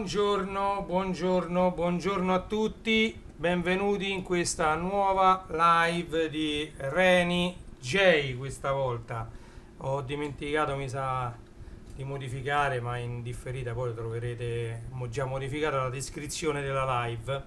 Buongiorno a tutti, benvenuti in questa nuova live di Reni J. Questa volta ho dimenticato, mi sa, di modificare, ma in differita poi troverete già modificata la descrizione della live.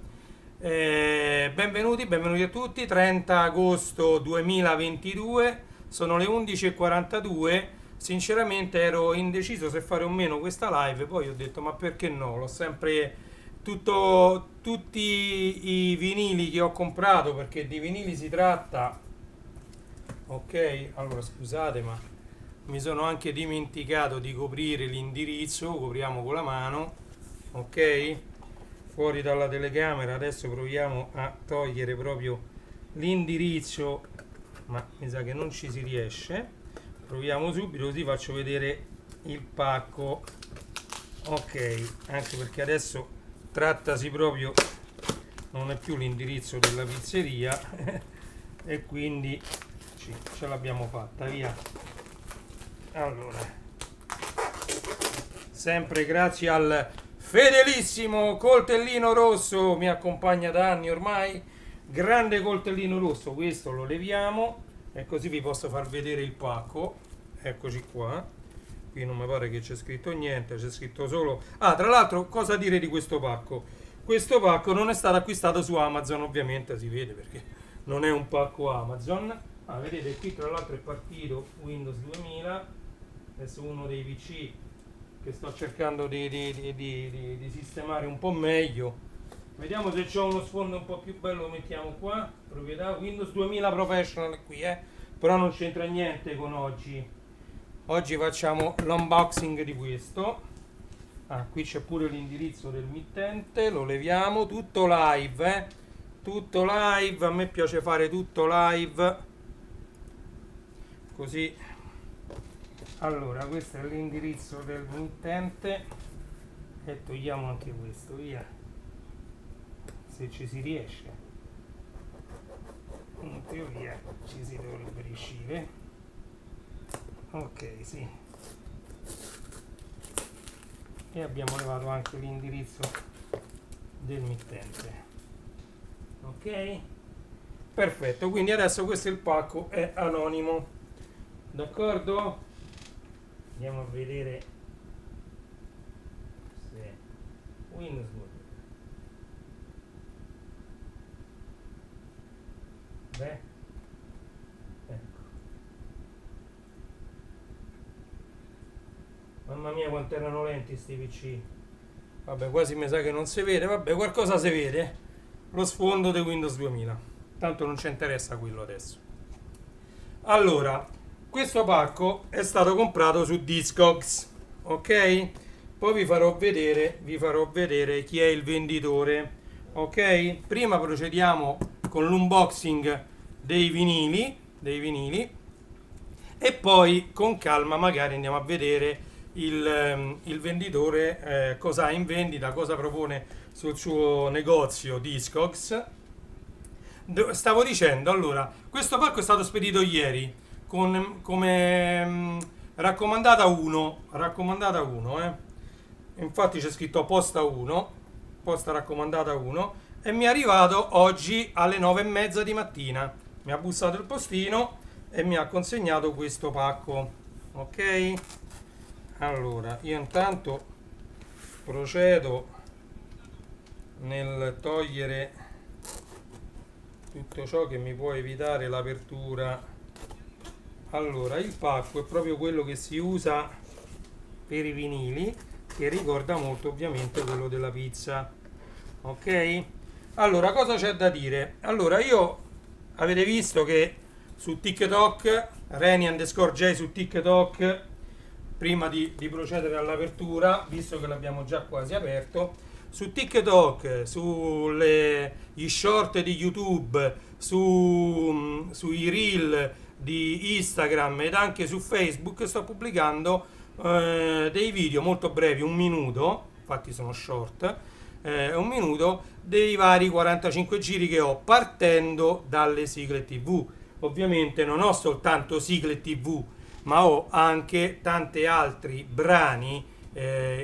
Benvenuti a tutti, 30 agosto 2022, sono le 11:42. Sinceramente ero indeciso se fare o meno questa live, poi ho detto ma perché no, l'ho sempre tutti i vinili che ho comprato, perché di vinili si tratta. Ok, allora scusate, ma mi sono anche dimenticato di coprire l'indirizzo, copriamo con la mano, ok? Fuori dalla telecamera, adesso proviamo a togliere proprio l'indirizzo, ma mi sa che non ci si riesce. Proviamo subito, così faccio vedere il pacco. Ok, anche perché adesso trattasi proprio, non è più l'indirizzo della pizzeria e quindi ce l'abbiamo fatta, via. Allora, sempre grazie al fedelissimo coltellino rosso, mi accompagna da anni ormai, grande coltellino rosso. Questo lo leviamo e così vi posso far vedere il pacco. Eccoci qua. Qui non mi pare che c'è scritto niente, c'è scritto solo... Ah, tra l'altro, cosa dire di questo pacco? Questo pacco non è stato acquistato su Amazon, ovviamente, si vede perché non è un pacco Amazon. Ah, vedete, qui tra l'altro è partito Windows 2000. Adesso uno dei PC che sto cercando di sistemare un po' meglio. Vediamo se c'è uno sfondo un po' più bello, lo mettiamo qua. Proprietà Windows 2000 Professional qui, però non c'entra niente con oggi. Oggi facciamo l'unboxing di questo. Ah, qui c'è pure l'indirizzo del mittente, lo leviamo, tutto live, tutto live, a me piace fare tutto live, così. Allora, questo è l'indirizzo del mittente e togliamo anche questo, via, se ci si riesce. In teoria ci si dovrebbe riuscire. Ok, sì. E abbiamo levato anche l'indirizzo del mittente. Ok? Perfetto, quindi adesso questo è il pacco, è anonimo. D'accordo? Andiamo a vedere se Windows. Beh, ecco. Mamma mia quanto erano lenti sti PC. Vabbè, quasi mi sa che non si vede. Vabbè, qualcosa si vede. Lo sfondo di Windows 2000. Tanto non ci interessa quello adesso. Allora, questo pacco è stato comprato su Discogs, ok? Poi vi farò vedere chi è il venditore, ok? Prima procediamo con l'unboxing dei vinili e poi con calma magari andiamo a vedere il venditore, cosa ha in vendita, cosa propone sul suo negozio Discogs. Stavo dicendo, allora, questo pacco è stato spedito ieri come raccomandata 1, Infatti c'è scritto posta 1, posta raccomandata 1, e mi è arrivato oggi alle 9:30 di mattina. Mi ha bussato il postino e mi ha consegnato questo pacco. Ok? Allora, io intanto procedo nel togliere tutto ciò che mi può evitare l'apertura. Allora, il pacco è proprio quello che si usa per i vinili, che ricorda molto ovviamente quello della pizza. Ok? Allora, cosa c'è da dire? Allora, io avete visto che su TikTok, Reni_J su TikTok, prima di procedere all'apertura, visto che l'abbiamo già quasi aperto, su TikTok, sugli short di YouTube, sui reel di Instagram ed anche su Facebook sto pubblicando dei video molto brevi, un minuto, infatti sono short, un minuto dei vari 45 giri che ho partendo dalle sigle TV. Ovviamente non ho soltanto sigle TV, ma ho anche tanti altri brani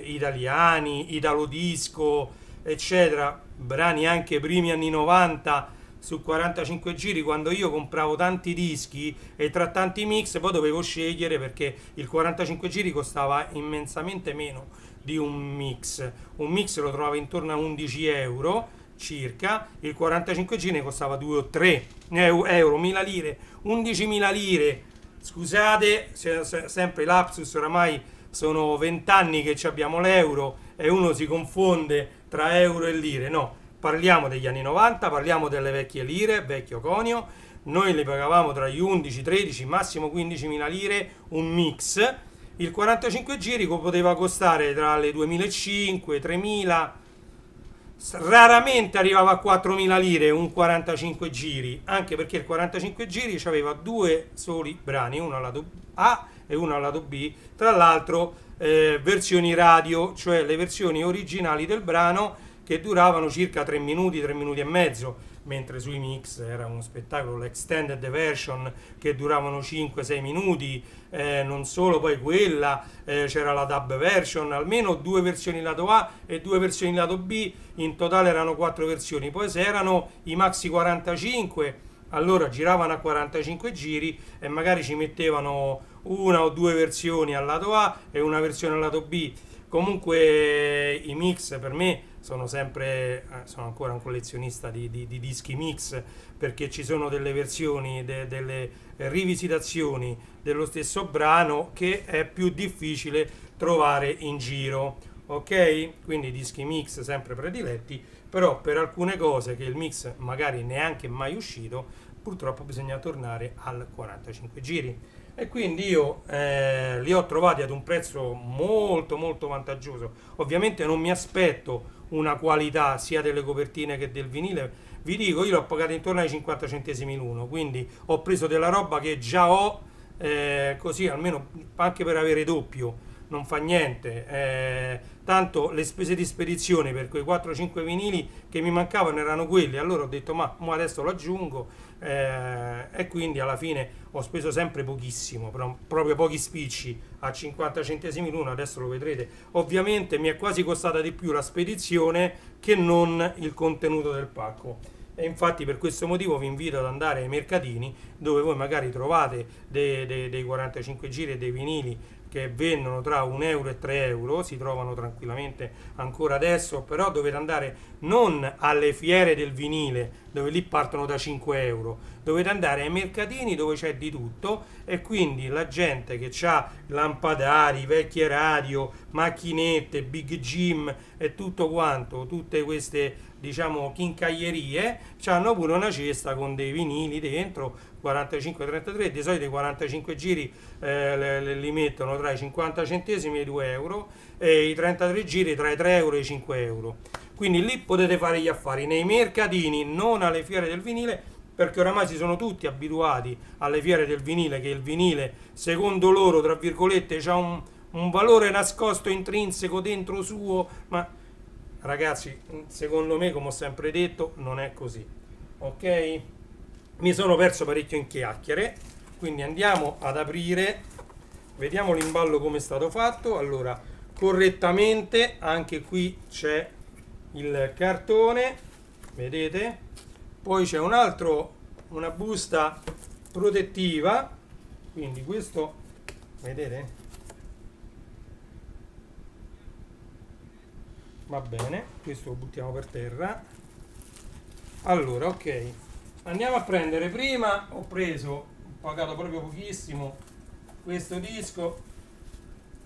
italiani, italo disco, eccetera, brani anche primi anni 90 su 45 giri, quando io compravo tanti dischi e tra tanti mix poi dovevo scegliere perché il 45 giri costava immensamente meno di un mix. Un mix lo trovavo intorno a 11 euro circa, il 45 giri ne costava 2 o 3 euro, 1000 lire, 11.000 lire. Scusate, sempre lapsus, oramai sono 20 anni che ci abbiamo l'euro e uno si confonde tra euro e lire. No, parliamo degli anni 90, parliamo delle vecchie lire, vecchio conio. Noi le pagavamo tra gli 11, 13, massimo 15.000 lire un mix. Il 45 giri poteva costare tra le 2.500, 3.000, raramente arrivava a 4.000 lire un 45 giri, anche perché il 45 giri aveva due soli brani, uno al lato A e uno al lato B, tra l'altro versioni radio, cioè le versioni originali del brano che duravano circa 3 minuti, 3 minuti e mezzo, mentre sui mix era uno spettacolo, l'extended version che duravano 5-6 minuti, non solo poi quella, c'era la dub version, almeno 2 versioni lato A e 2 versioni lato B, in totale erano 4 versioni, poi se erano i maxi 45 allora giravano a 45 giri e magari ci mettevano una o due versioni al lato A e una versione al lato B. Comunque i mix per me sono sempre, sono ancora un collezionista di dischi mix, perché ci sono delle versioni, delle rivisitazioni dello stesso brano che è più difficile trovare in giro, ok? Quindi dischi mix sempre prediletti, però per alcune cose che il mix magari neanche mai uscito, purtroppo bisogna tornare al 45 giri. E quindi io li ho trovati ad un prezzo molto molto vantaggioso. Ovviamente non mi aspetto una qualità sia delle copertine che del vinile. Vi dico, io l'ho pagato intorno ai 50 centesimi l'uno, quindi ho preso della roba che già ho, così almeno anche per avere doppio. Non fa niente, tanto le spese di spedizione per quei 4-5 vinili che mi mancavano erano quelli, allora ho detto ma adesso lo aggiungo, e quindi alla fine ho speso sempre pochissimo, proprio pochi spicci, a 50 centesimi l'uno, adesso lo vedrete. Ovviamente mi è quasi costata di più la spedizione che non il contenuto del pacco. E infatti per questo motivo vi invito ad andare ai mercatini dove voi magari trovate dei 45 giri e dei vinili che vendono tra 1 euro e 3 euro, si trovano tranquillamente ancora adesso, però dovete andare non alle fiere del vinile, dove lì partono da 5 euro, dovete andare ai mercatini dove c'è di tutto, e quindi la gente che ha lampadari, vecchie radio, macchinette, Big Jim e tutto quanto, tutte queste diciamo chincaglierie, hanno pure una cesta con dei vinili dentro 45-33, di solito i 45 giri li mettono tra i 50 centesimi e i 2 euro, e i 33 giri tra i 3 euro e i 5 euro. Quindi lì potete fare gli affari nei mercatini, non alle fiere del vinile, perché oramai si sono tutti abituati alle fiere del vinile, che il vinile secondo loro tra virgolette ha un valore nascosto intrinseco dentro suo, ma ragazzi secondo me, come ho sempre detto, non è così, ok? Mi sono perso parecchio in chiacchiere, quindi andiamo ad aprire, vediamo l'imballo come è stato fatto. Allora, correttamente anche qui c'è il cartone, vedete, poi c'è una busta protettiva, quindi questo, vedete, va bene, questo lo buttiamo per terra. Allora, ok, andiamo a prendere. Prima ho pagato proprio pochissimo questo disco,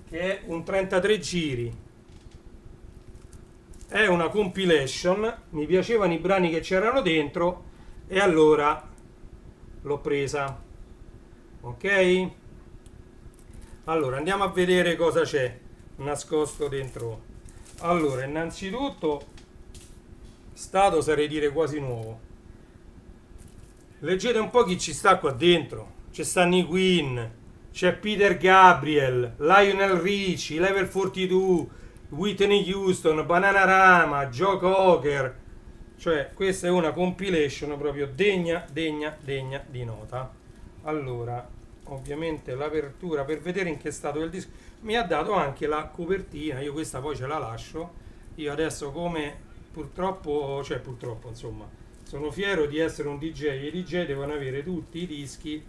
che è un 33 giri, è una compilation, mi piacevano i brani che c'erano dentro e allora l'ho presa, ok? Allora andiamo a vedere cosa c'è nascosto dentro. Allora, innanzitutto stato sarei dire quasi nuovo. Leggete un po' chi ci sta qua dentro. Ci stanno i Queen, c'è Peter Gabriel, Lionel Richie, Level 42, Whitney Houston, Bananarama, Joe Cocker. Cioè questa è una compilation proprio degna di nota. Allora, ovviamente l'apertura per vedere in che stato è il disco. Mi ha dato anche la copertina, io questa poi ce la lascio. Io adesso come purtroppo insomma, sono fiero di essere un DJ e i DJ devono avere tutti i dischi,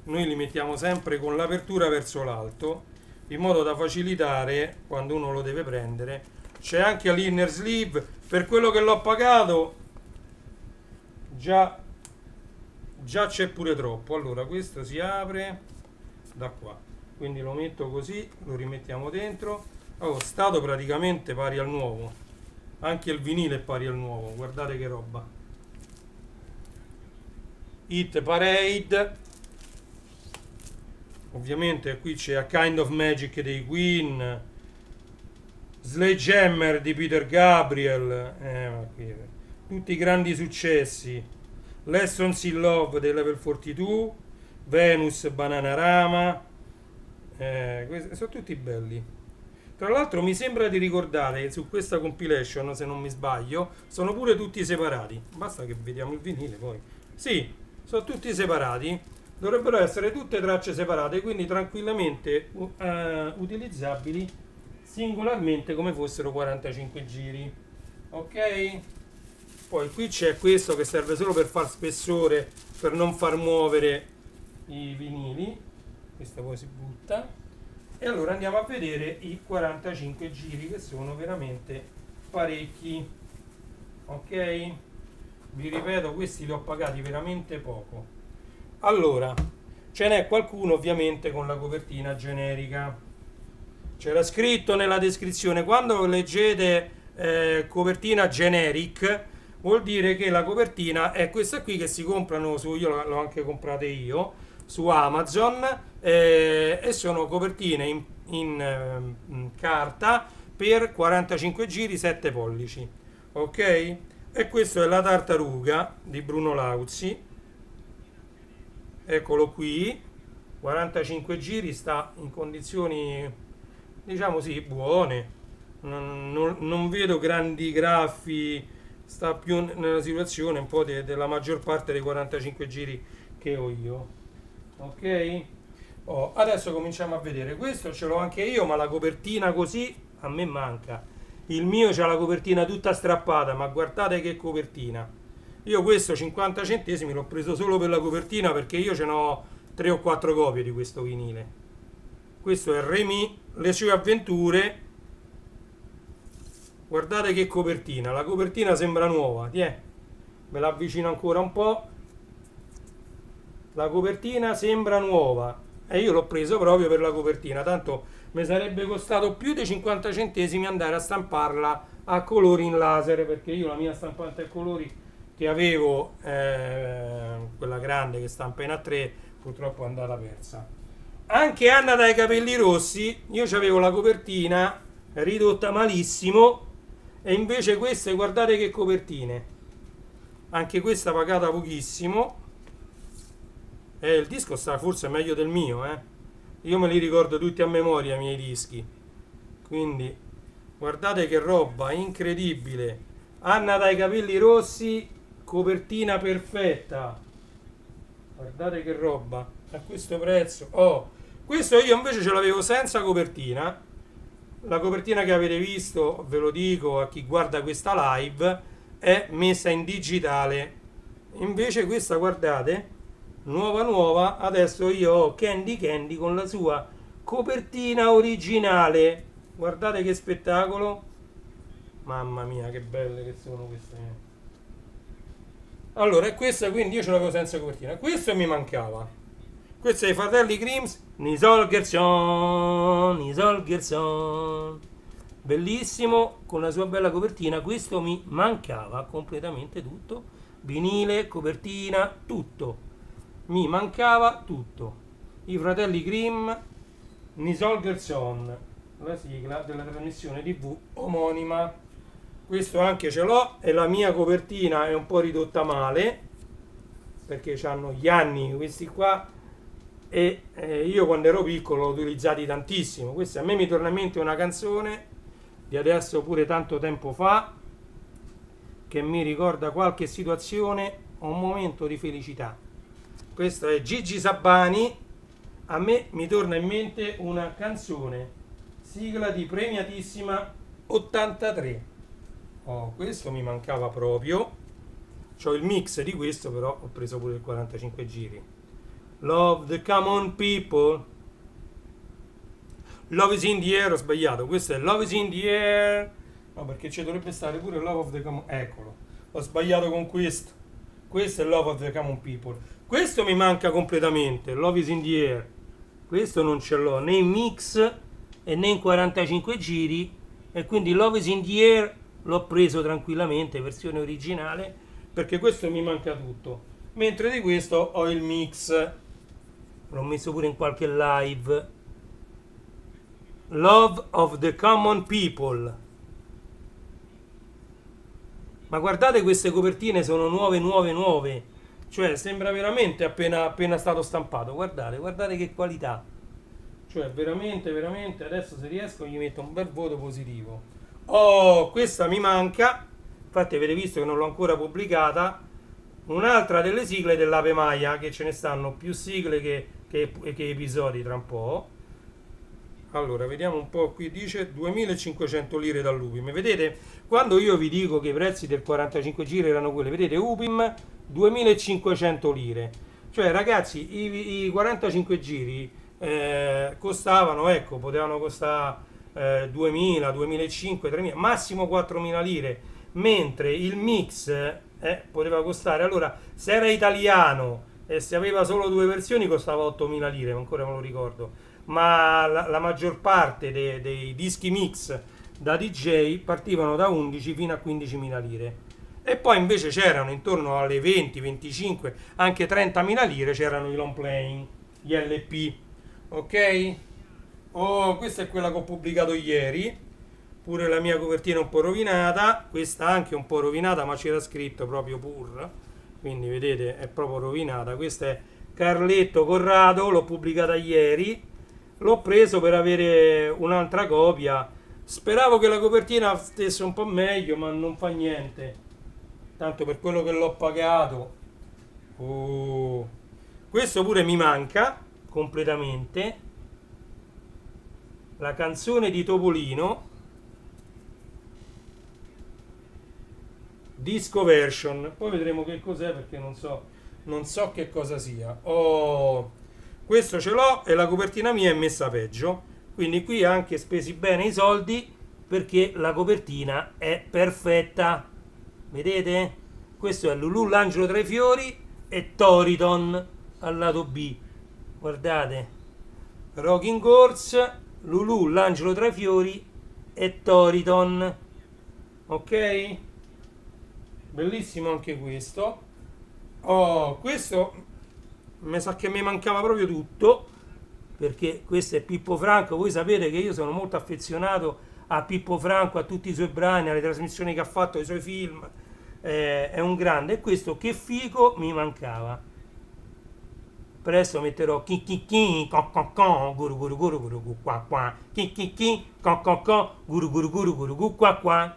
noi li mettiamo sempre con l'apertura verso l'alto, in modo da facilitare quando uno lo deve prendere. C'è anche l'inner sleeve, per quello che l'ho pagato già c'è pure troppo. Allora questo si apre da qua, quindi lo metto così, lo rimettiamo dentro. Oh, stato praticamente pari al nuovo, anche il vinile è pari al nuovo, guardate che roba. Hit Parade, ovviamente qui c'è A Kind of Magic dei Queen, Sledgehammer di Peter Gabriel, ma qui, tutti i grandi successi, Lessons in Love dei Level 42, Venus, Bananarama, questi sono tutti belli. Tra l'altro mi sembra di ricordare che su questa compilation, se non mi sbaglio, sono pure tutti separati, basta che vediamo il vinile poi. Sì, sono tutti separati, dovrebbero essere tutte tracce separate, quindi tranquillamente utilizzabili singolarmente come fossero 45 giri. Ok? Poi qui c'è questo che serve solo per far spessore, per non far muovere i vinili. Questo poi si butta. E allora andiamo a vedere i 45 giri, che sono veramente parecchi. Ok? Vi ripeto, questi li ho pagati veramente poco. Allora, ce n'è qualcuno ovviamente con la copertina generica. C'era scritto nella descrizione, quando leggete copertina generic, vuol dire che la copertina è questa qui, che si comprano su, io l'ho anche comprate io, su Amazon, e sono copertine in carta per 45 giri 7 pollici. Ok? E questo è La tartaruga di Bruno Lauzi, eccolo qui, 45 giri, sta in condizioni, diciamo sì, buone, non vedo grandi graffi, sta più nella situazione un po' della maggior parte dei 45 giri che ho io. Ok? Adesso cominciamo a vedere, questo ce l'ho anche io, ma la copertina così a me manca. Il mio c'ha la copertina tutta strappata, ma guardate che copertina. Io questo 50 centesimi l'ho preso solo per la copertina, perché io ce n'ho 3 o 4 copie di questo vinile. Questo è Remy, Le sue avventure. Guardate che copertina, la copertina sembra nuova, me la avvicino ancora un po'. La copertina sembra nuova e io l'ho preso proprio per la copertina, tanto mi sarebbe costato più di 50 centesimi andare a stamparla a colori in laser, perché io la mia stampante a colori che avevo, quella grande che stampa in A3, purtroppo è andata persa. Anche Anna dai capelli rossi, io avevo la copertina ridotta malissimo, e invece queste, guardate che copertine, anche questa pagata pochissimo. Il disco sta forse meglio del mio, io me li ricordo tutti a memoria i miei dischi, quindi guardate che roba incredibile. Anna dai capelli rossi, copertina perfetta, guardate che roba, a questo prezzo. Questo io invece ce l'avevo senza copertina. La copertina che avete visto, ve lo dico a chi guarda questa live, è messa in digitale. Invece questa, guardate, nuova, adesso io ho Candy Candy con la sua copertina originale. Guardate che spettacolo. Mamma mia, che belle che sono queste. Allora, è questa, quindi io ce l'avevo senza copertina. Questo mi mancava. Questo è i fratelli Grimms, Nisol Gerson, bellissimo, con la sua bella copertina. Questo mi mancava completamente tutto, vinile, copertina, tutto, mi mancava tutto. I fratelli Grimm, Nisol Gerson, la sigla della trasmissione TV omonima. Questo anche ce l'ho, e la mia copertina è un po' ridotta male, perché hanno gli anni questi qua, e io quando ero piccolo l'ho utilizzati tantissimo. Questa a me mi torna in mente una canzone di adesso, pure tanto tempo fa, che mi ricorda qualche situazione o un momento di felicità. Questo è Gigi Sabani, a me mi torna in mente una canzone, sigla di Premiatissima 83. Oh, questo mi mancava proprio. C'ho il mix di questo, però ho preso pure il 45 giri. Love the common people. Love is in the air, ho sbagliato. Questo è Love is in the air. No, perché ci dovrebbe stare pure Love of the common. Eccolo. Ho sbagliato con questo. Questo è Love of the common people. Questo mi manca completamente. Love is in the air. Questo non ce l'ho né in mix e né in 45 giri. E quindi Love is in the air l'ho preso tranquillamente, versione originale, perché questo mi manca tutto. Mentre di questo ho il mix. L'ho messo pure in qualche live. Love of the common people. Ma guardate, queste copertine sono nuove. Cioè sembra veramente appena stato stampato. Guardate che qualità. Cioè veramente, adesso se riesco gli metto un bel voto positivo. Oh, questa mi manca. Infatti avete visto che non l'ho ancora pubblicata. Un'altra delle sigle dell'Ave Maia, che ce ne stanno più sigle che episodi tra un po'. Allora, vediamo un po', qui dice 2500 lire dall'Upim. Vedete, quando io vi dico che i prezzi del 45 giri erano quelli, vedete, Upim 2500 lire. Cioè, ragazzi, i 45 giri costavano, ecco, potevano costare 2000, 2500, 3000, massimo 4000 lire, mentre il mix poteva costare, allora, se era italiano e se aveva solo due versioni costava 8000 lire, ancora me lo ricordo, ma la maggior parte dei dischi mix da DJ partivano da 11 fino a 15.000 lire. E poi invece c'erano intorno alle 20, 25, anche 30.000 lire, c'erano i long playing, gli LP. Ok? Oh, questa è quella che ho pubblicato ieri. Pure la mia copertina è un po' rovinata, questa anche un po' rovinata, ma c'era scritto proprio pur. Quindi vedete, è proprio rovinata. Questa è Carletto Corrado, l'ho pubblicata ieri. L'ho preso per avere un'altra copia. Speravo che la copertina stesse un po' meglio, ma non fa niente. Tanto per quello che l'ho pagato. Oh. Questo pure mi manca completamente. La canzone di Topolino. Disco version. Poi vedremo che cos'è, perché non so che cosa sia. Oh. Questo ce l'ho e la copertina mia è messa peggio, quindi qui anche spesi bene i soldi perché la copertina è perfetta. Vedete? Questo è Lulù l'angelo tra i fiori e Toriton al lato B. Guardate, Rocking Horse, Lulù l'angelo tra i fiori e Toriton. Ok? Bellissimo anche questo. Oh, questo mi sa che mi mancava proprio tutto, perché questo è Pippo Franco. Voi sapete che io sono molto affezionato a Pippo Franco, a tutti i suoi brani, alle trasmissioni che ha fatto, ai suoi film. È un grande, e questo Che figo mi mancava. Presto metterò chi chi chi co co co guru guru guru guru gu qua qua chi chi chi co co co guru guru guru guru gu qua qua.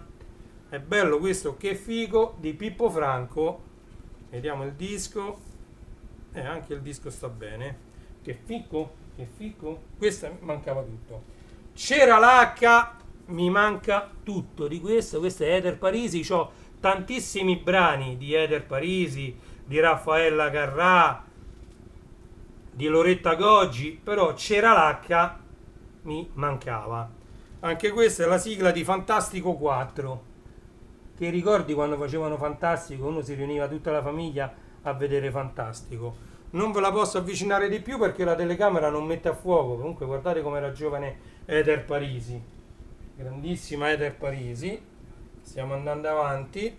È bello questo Che figo di Pippo Franco. Vediamo il disco. Anche il disco sta bene. Che fico, che fico. Questa mancava tutto. C'era l'H, mi manca tutto di questo. Questo è Eder Parisi. Ho tantissimi brani di Eder Parisi, di Raffaella Carrà, di Loretta Goggi, però C'era l'H, mi mancava. Anche questa è la sigla di Fantastico 4. Che ricordi quando facevano Fantastico? Uno si riuniva tutta la famiglia a vedere Fantastico. Non ve la posso avvicinare di più perché la telecamera non mette a fuoco. Comunque guardate com'era giovane Eder Parisi, grandissima Eder Parisi. Stiamo andando avanti.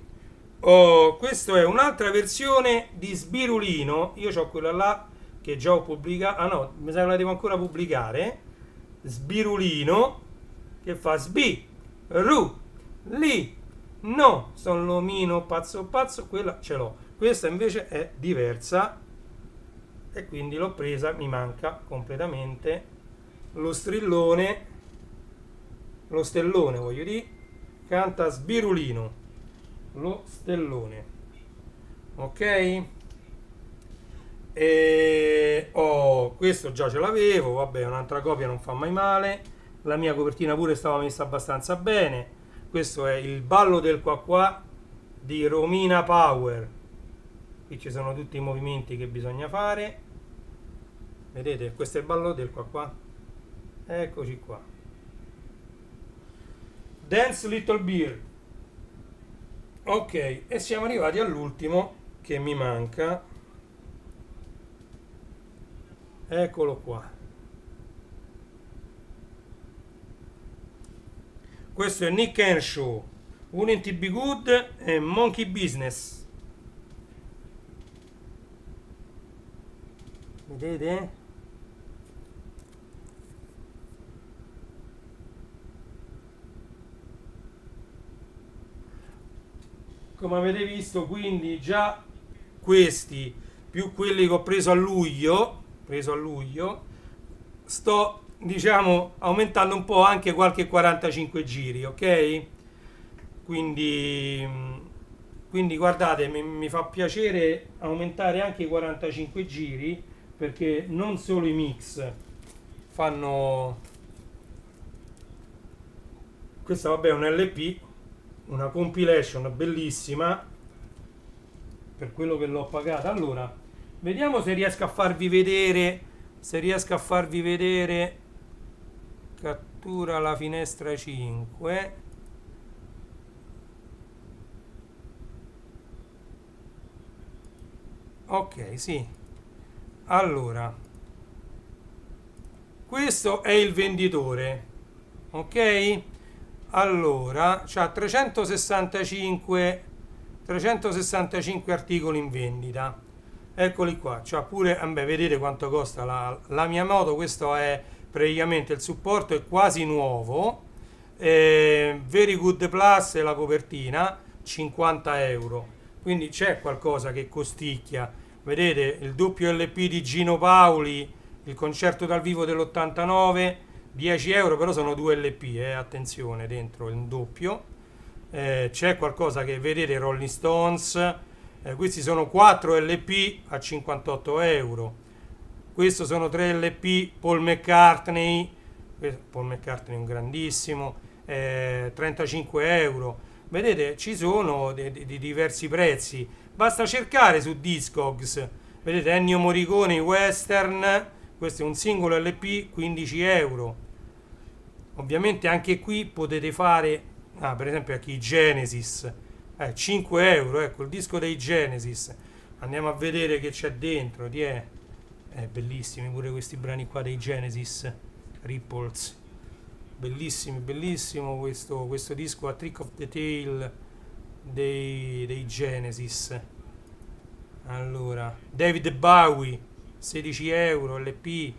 Oh, questa è un'altra versione di Sbirulino. Io ho quella là che già ho pubblicato. Ah no, mi sa che la devo ancora pubblicare. Sbirulino che fa sbi ru li no, son l'omino pazzo pazzo. Quella ce l'ho. Questa invece è diversa e quindi l'ho presa, mi manca completamente. Lo stellone voglio dire, canta Sbirulino, lo stellone. Ok? E questo già ce l'avevo, vabbè, un'altra copia non fa mai male. La mia copertina pure stava messa abbastanza bene. Questo è il ballo del qua qua di Romina Power. Qui ci sono tutti i movimenti che bisogna fare. Vedete, questo è il ballo del qua qua. Eccoci qua. Dance Little Beer. Ok, e siamo arrivati all'ultimo che mi manca. Eccolo qua. Questo è Nick Henshaw, Wouldn't It Be Good e Monkey Business. Vedete? Come avete visto, quindi già questi più quelli che ho preso a luglio, sto diciamo aumentando un po' anche qualche 45 giri, ok? Quindi, quindi guardate, mi fa piacere aumentare anche i 45 giri perché non solo i mix fanno. Questa vabbè è un LP, una compilation bellissima per quello che l'ho pagata. Allora, vediamo se riesco a farvi vedere, cattura la finestra 5. Ok, sì. Allora, questo è il venditore, ok? Allora, c'ha 365 articoli in vendita. Eccoli qua, c'ha pure, vabbè, vedete quanto costa la mia moto. Questo è praticamente il supporto, è quasi nuovo. Very Good Plus è la copertina, 50 euro. Quindi c'è qualcosa che costicchia. Vedete il doppio LP di Gino Paoli, il concerto dal vivo dell'89, 10 euro, però sono due LP, attenzione, dentro il doppio. C'è qualcosa che vedete, Rolling Stones, questi sono 4 LP a 58 euro. Questo sono 3 LP Paul McCartney è un grandissimo, 35 euro. Vedete, ci sono di diversi prezzi, basta cercare su Discogs. Vedete, Ennio Morricone Western, questo è un singolo LP, 15 euro. Ovviamente anche qui potete fare, per esempio anche i Genesis, 5 euro, ecco il disco dei Genesis. Andiamo a vedere che c'è dentro, bellissimi pure questi brani qua dei Genesis, Ripples, bellissimi, bellissimo questo disco a Trick of the Tail dei Genesis. Allora, David Bowie, 16 euro LP.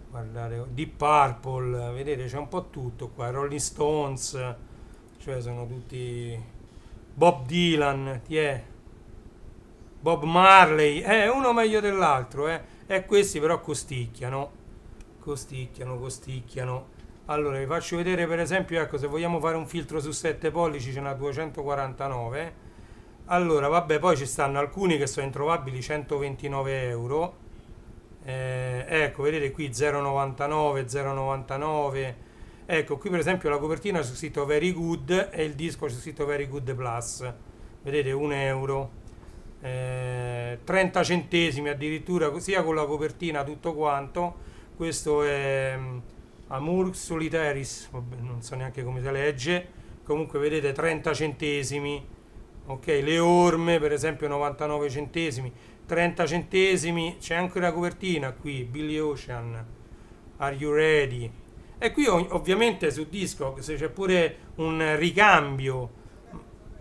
Guardate, Deep Purple, vedete c'è un po' tutto qua, Rolling Stones, cioè sono tutti, Bob Dylan, Bob Marley, uno meglio dell'altro, e questi però costicchiano. Allora vi faccio vedere, per esempio, ecco, se vogliamo fare un filtro su 7 pollici ce n'ha 249. Allora vabbè, poi ci stanno alcuni che sono introvabili, 129 euro. Ecco, vedete qui 0,99. Ecco, qui per esempio la copertina c'è scritto Very Good e il disco c'è scritto Very Good Plus. Vedete, 1 euro. 30 centesimi addirittura, sia con la copertina tutto quanto. Questo è Amour Solitaris, vabbè, non so neanche come si legge. Comunque vedete, 30 centesimi. Ok, le orme per esempio 99 centesimi. 30 centesimi, c'è anche la copertina qui, Billy Ocean, Are You Ready? E qui ovviamente su Discog se c'è pure un ricambio,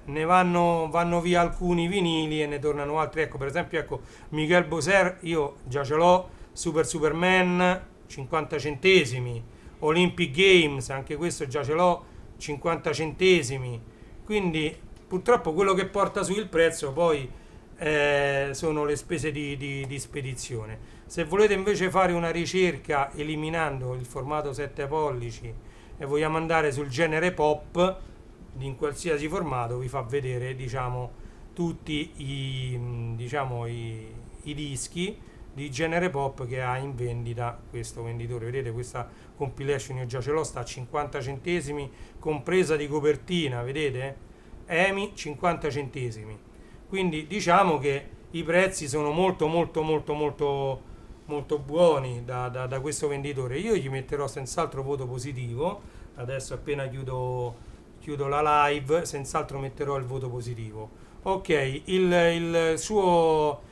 ne vanno via alcuni vinili e ne tornano altri. Ecco, per esempio, ecco, Michel Boser, io già ce l'ho, Superman, 50 centesimi, Olympic Games, anche questo già ce l'ho, 50 centesimi. Quindi purtroppo quello che porta su il prezzo poi sono le spese di spedizione. Se volete invece fare una ricerca eliminando il formato 7 pollici e vogliamo andare sul genere pop in qualsiasi formato, vi fa vedere, diciamo, tutti diciamo, i dischi di genere pop che ha in vendita questo venditore. Vedete, questa compilation io già ce l'ho, sta a 50 centesimi compresa di copertina, vedete? EMI 50 centesimi. Quindi diciamo che i prezzi sono molto molto molto molto molto buoni da questo venditore. Io gli metterò senz'altro voto positivo. Adesso appena chiudo la live, senz'altro metterò il voto positivo. Ok, il suo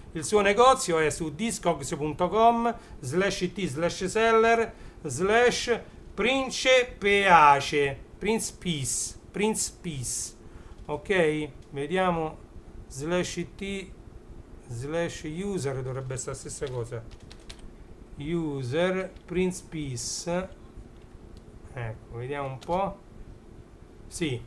negozio è su discogs.com/seller/Prince Prince Peace. Ok, vediamo /it/user dovrebbe essere la stessa cosa. User Prince Peace. Ecco, vediamo un po'. Sì,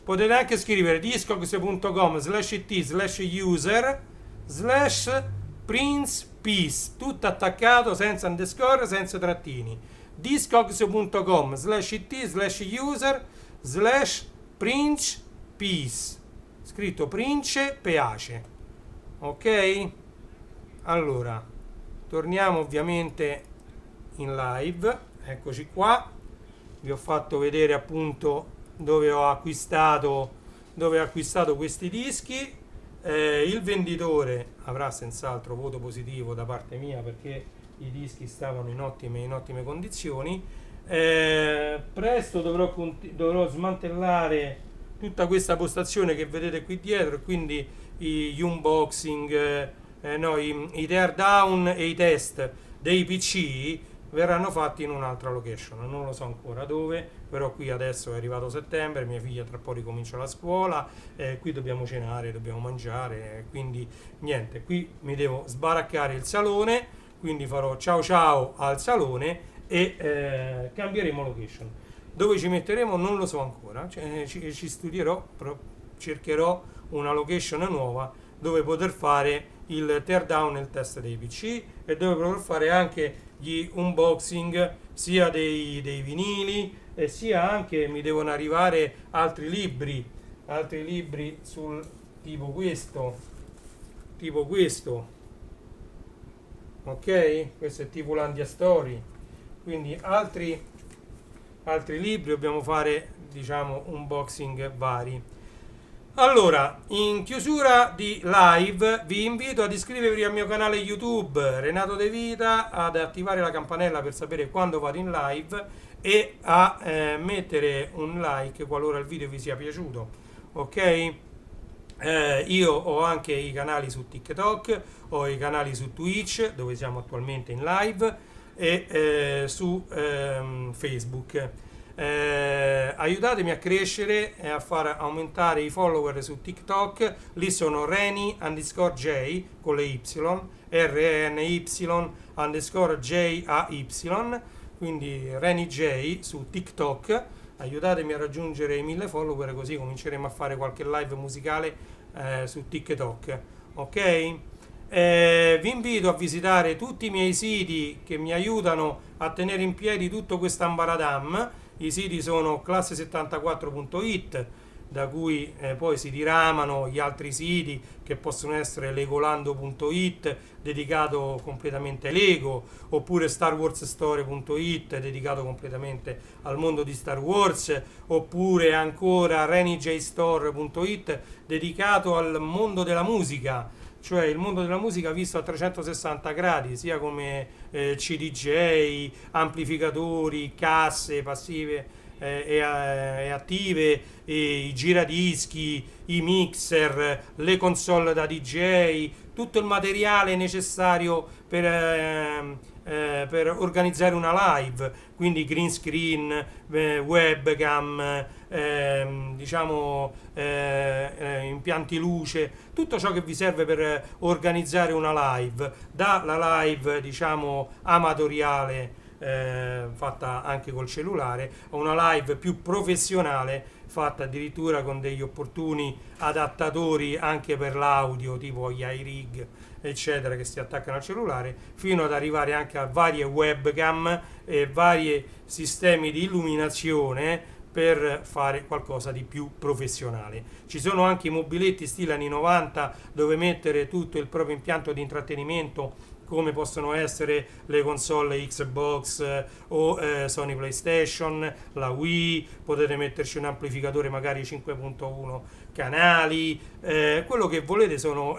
potete anche scrivere discogs.com/it/user/Prince Peace, tutto attaccato, senza underscore, senza trattini. discogs.com/it/user/Prince Peace, scritto Prince Peace. Ok? Allora, torniamo ovviamente in live. Eccoci qua. Vi ho fatto vedere appunto dove ho acquistato questi dischi. Il venditore avrà senz'altro voto positivo da parte mia perché i dischi stavano in ottime condizioni. Presto dovrò smantellare tutta questa postazione che vedete qui dietro, quindi gli unboxing, i teardown e i test dei PC verranno fatti in un'altra location, non lo so ancora dove, però qui adesso è arrivato settembre, mia figlia tra poco ricomincia la scuola, qui dobbiamo cenare, dobbiamo mangiare, quindi niente, qui mi devo sbaraccare il salone, quindi farò ciao ciao al salone e cambieremo location. Dove ci metteremo non lo so ancora, ci studierò, però cercherò una location nuova dove poter fare il teardown e il test dei PC e dove poter fare anche gli unboxing sia dei vinili e sia anche mi devono arrivare altri libri sul tipo questo, ok? Questo è tipo Landia Story, quindi altri libri, dobbiamo fare diciamo unboxing vari. Allora, in chiusura di live vi invito ad iscrivervi al mio canale YouTube Renato De Vita, ad attivare la campanella per sapere quando vado in live e a mettere un like qualora il video vi sia piaciuto. Ok? Io ho anche i canali su TikTok, ho i canali su Twitch dove siamo attualmente in live e su Facebook. Aiutatemi a crescere e a far aumentare i follower su TikTok. Lì sono Reny_J con le Y, RENY_JAY, quindi Reny J su TikTok. Aiutatemi a raggiungere i 1000 follower, così cominceremo a fare qualche live musicale su TikTok. Ok? Vi invito a visitare tutti i miei siti che mi aiutano a tenere in piedi tutto questo ambaradam. I siti sono classe74.it, da cui poi si diramano gli altri siti che possono essere legolando.it, dedicato completamente a Lego, oppure starwarsstory.it, dedicato completamente al mondo di Star Wars, oppure ancora renyjstore.it, dedicato al mondo della musica, cioè il mondo della musica visto a 360 gradi, sia come CDJ, amplificatori, casse passive e attive, i giradischi, i mixer, le console da DJ, tutto il materiale necessario per organizzare una live, quindi green screen, webcam, impianti luce, tutto ciò che vi serve per organizzare una live, dalla live amatoriale fatta anche col cellulare a una live più professionale fatta addirittura con degli opportuni adattatori anche per l'audio, tipo gli iRig eccetera, che si attaccano al cellulare, fino ad arrivare anche a varie webcam e vari sistemi di illuminazione per fare qualcosa di più professionale. Ci sono anche i mobiletti stile anni 90 dove mettere tutto il proprio impianto di intrattenimento, come possono essere le console Xbox o Sony PlayStation, la Wii, potete metterci un amplificatore magari 5.1 canali, quello che volete sono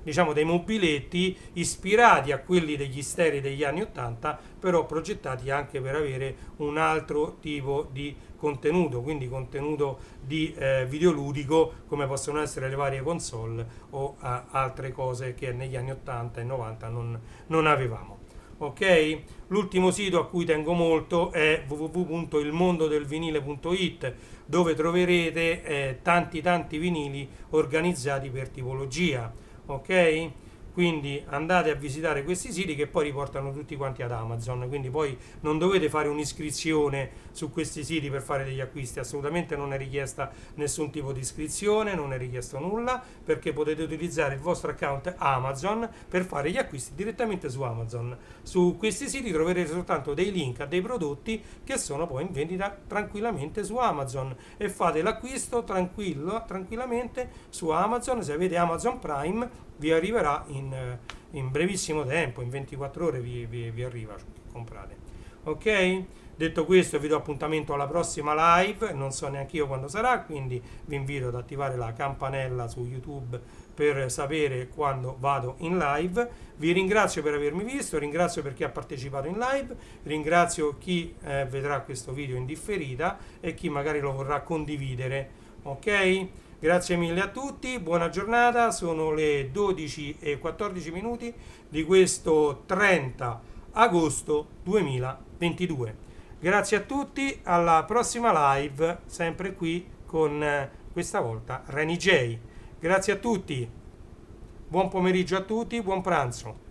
diciamo dei mobiletti ispirati a quelli degli sterei degli anni 80, però progettati anche per avere un altro tipo di contenuto, quindi contenuto di videoludico, come possono essere le varie console o altre cose che negli anni 80 e 90 non avevamo. Ok? L'ultimo sito a cui tengo molto è www.ilmondodelvinile.it, dove troverete tanti vinili organizzati per tipologia. Ok? Quindi andate a visitare questi siti che poi riportano tutti quanti ad Amazon, quindi poi non dovete fare un'iscrizione su questi siti per fare degli acquisti, assolutamente non è richiesta nessun tipo di iscrizione, non è richiesto nulla, perché potete utilizzare il vostro account Amazon per fare gli acquisti direttamente su Amazon. Su questi siti troverete soltanto dei link a dei prodotti che sono poi in vendita tranquillamente su Amazon, e fate l'acquisto tranquillamente su Amazon. Se avete Amazon Prime vi arriverà in brevissimo tempo, in 24 ore vi arriva ciò che comprate. Ok? Detto questo, vi do appuntamento alla prossima live, non so neanche io quando sarà, quindi vi invito ad attivare la campanella su YouTube per sapere quando vado in live. Vi ringrazio per avermi visto, ringrazio per chi ha partecipato in live, ringrazio chi vedrà questo video in differita e chi magari lo vorrà condividere. Ok? Grazie mille a tutti, buona giornata, sono le 12:14 di questo 30 agosto 2022. Grazie a tutti, alla prossima live, sempre qui con questa volta Reni J. Grazie a tutti, buon pomeriggio a tutti, buon pranzo.